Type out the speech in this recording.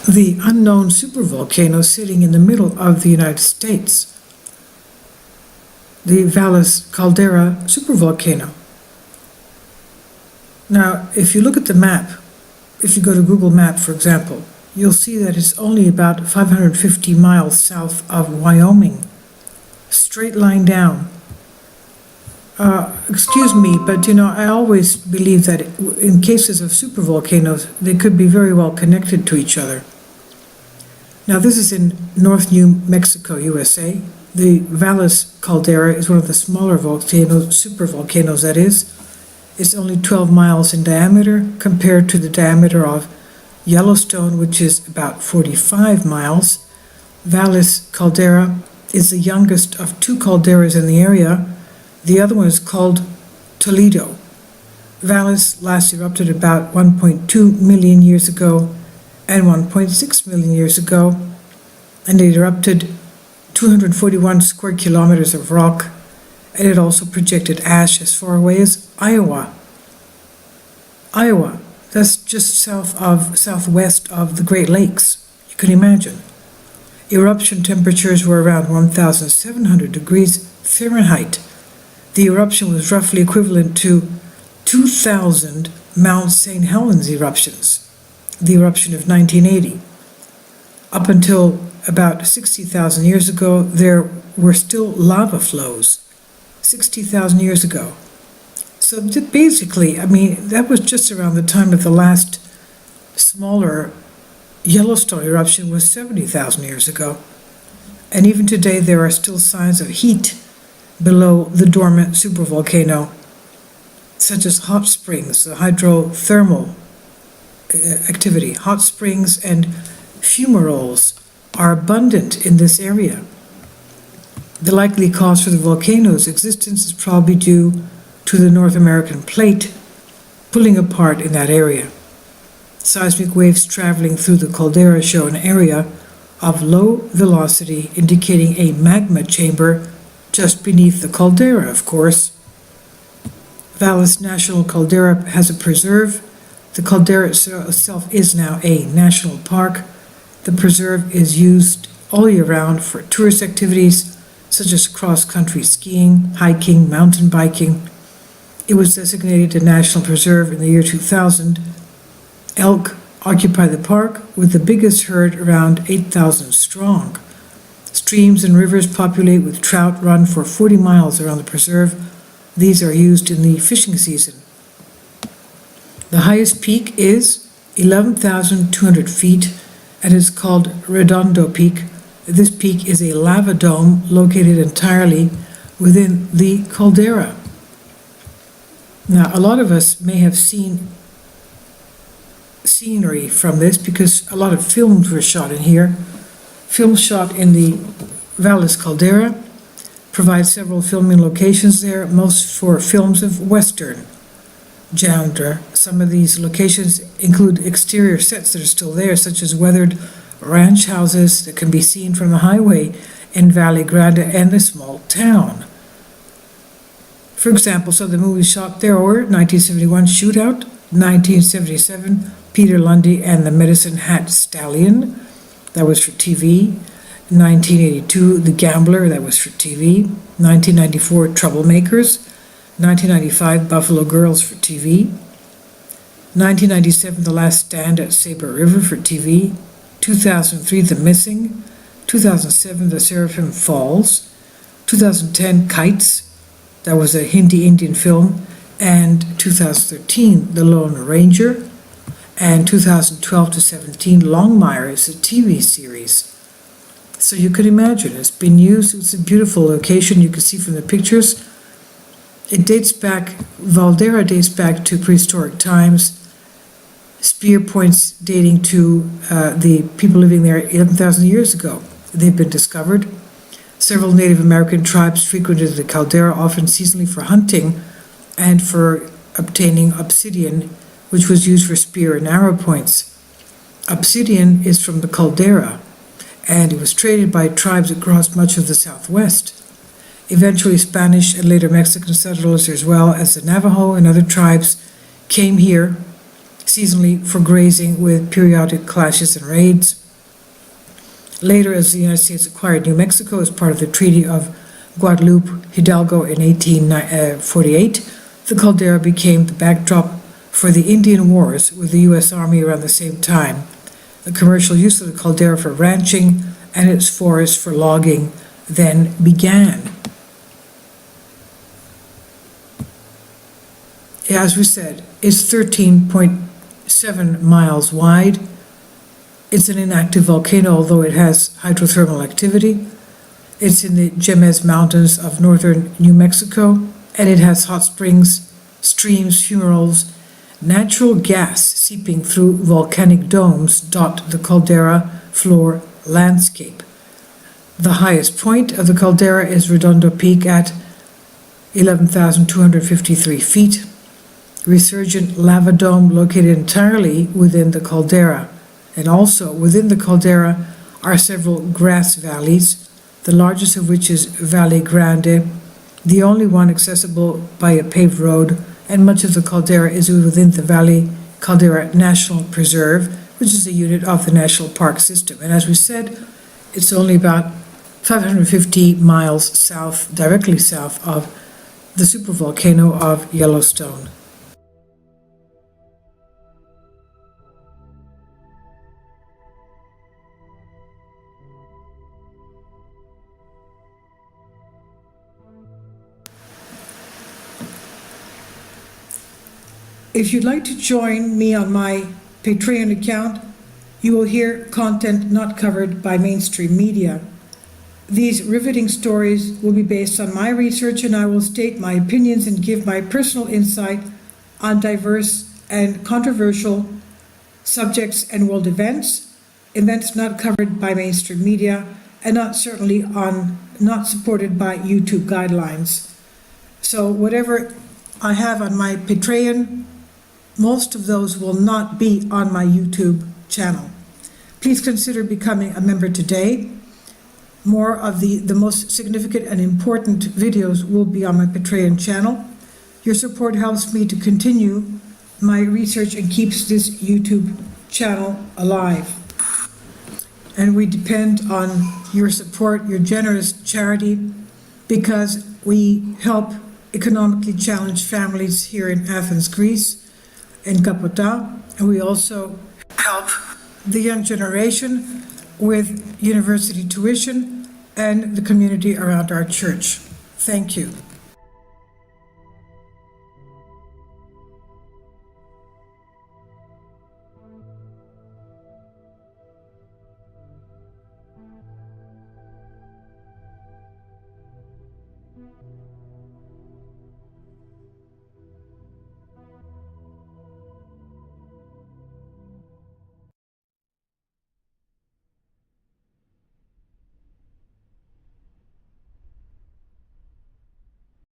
the unknown supervolcano sitting in the middle of the United States, the Valles Caldera supervolcano. Now, if you look at the map, if you go to Google Map, for example, you'll see that it's only about 550 miles south of Wyoming. Straight line down. Excuse me, but I always believe that in cases of supervolcanoes, they could be very well connected to each other. Now, this is in North New Mexico, USA. The Valles Caldera is one of the smaller supervolcanoes, that is. It's only 12 miles in diameter compared to the diameter of Yellowstone, which is about 45 miles. Valles Caldera is the youngest of two calderas in the area. The other one is called Toledo. Valles last erupted about 1.2 million years ago and 1.6 million years ago, and it erupted 241 square kilometers of rock, and it also projected ash as far away as Iowa. Iowa, that's just southwest of the Great Lakes. You can imagine. Eruption temperatures were around 1,700 degrees Fahrenheit. The eruption was roughly equivalent to 2,000 Mount St. Helens eruptions, the eruption of 1980. Up until about 60,000 years ago, there were still lava flows. 60,000 years ago. So basically, that was just around the time of the last smaller Yellowstone eruption was 70,000 years ago. And even today, there are still signs of heat below the dormant supervolcano, such as hot springs, the hydrothermal activity. Hot springs and fumaroles are abundant in this area. The likely cause for the volcano's existence is probably due to the North American plate pulling apart in that area. Seismic waves traveling through the caldera show an area of low velocity, indicating a magma chamber just beneath the caldera, of course. Valles National Caldera has a preserve. The caldera itself is now a national park. The preserve is used all year round for tourist activities such as cross-country skiing, hiking, mountain biking. It was designated a national preserve in the year 2000. Elk occupy the park, with the biggest herd around 8,000 strong. Streams and rivers populate with trout run for 40 miles around the preserve. These are used in the fishing season. The highest peak is 11,200 feet and is called Redondo Peak. This peak is a lava dome located entirely within the caldera. Now, a lot of us may have seen scenery from this because a lot of films were shot in here. Films shot in the Valles Caldera provide several filming locations there, most for films of Western genre. Some of these locations include exterior sets that are still there, such as weathered ranch houses that can be seen from the highway in Valle Grande and the small town. For example, some of the movies shot there were 1971 Shootout, 1977 Peter Lundy and the Medicine Hat Stallion, that was for TV, 1982 The Gambler, that was for TV, 1994 Troublemakers, 1995 Buffalo Girls for TV, 1997 The Last Stand at Sabre River for TV, 2003 The Missing, 2007 The Seraphim Falls, 2010 Kites, that was a Hindi Indian film, and 2013 The Lone Ranger, and 2012 to 17 Longmire is a TV series. So you can imagine it's been used. It's a beautiful location. You can see from the pictures. It dates back, Valdera dates back to prehistoric times. Spear points dating to the people living there 11,000 years ago. They've been discovered. Several Native American tribes frequented the caldera, often seasonally for hunting and for obtaining obsidian, which was used for spear and arrow points. Obsidian is from the caldera, and it was traded by tribes across much of the Southwest. Eventually, Spanish and later Mexican settlers, as well as the Navajo and other tribes, came here seasonally for grazing with periodic clashes and raids. Later, as the United States acquired New Mexico as part of the Treaty of Guadalupe Hidalgo in 1848, the caldera became the backdrop for the Indian Wars with the U.S. Army around the same time. The commercial use of the caldera for ranching and its forests for logging then began. As we said, it's 13.7 miles wide. It's an inactive volcano, although it has hydrothermal activity. It's in the Jemez Mountains of northern New Mexico, and it has hot springs, streams, fumaroles, natural gas seeping through volcanic domes dot the caldera floor landscape. The highest point of the caldera is Redondo Peak at 11,253 feet. Resurgent lava dome located entirely within the caldera, and also within the caldera are several grass valleys, the largest of which is Valle Grande, the only one accessible by a paved road, and much of the caldera is within the Valle Caldera National Preserve, which is a unit of the National Park System. And as we said, it's only about 550 miles south, directly south of the supervolcano of Yellowstone. If you'd like to join me on my Patreon account, you will hear content not covered by mainstream media. These riveting stories will be based on my research, and I will state my opinions and give my personal insight on diverse and controversial subjects and world events not covered by mainstream media, and not supported by YouTube guidelines. So whatever I have on my Patreon, most of those will not be on my YouTube channel. Please consider becoming a member today. More of the most significant and important videos will be on my Patreon channel. Your support helps me to continue my research and keeps this YouTube channel alive. And we depend on your support, your generous charity, because we help economically challenged families here in Athens, Greece, in Kapota, and we also help the young generation with university tuition and the community around our church. Thank you.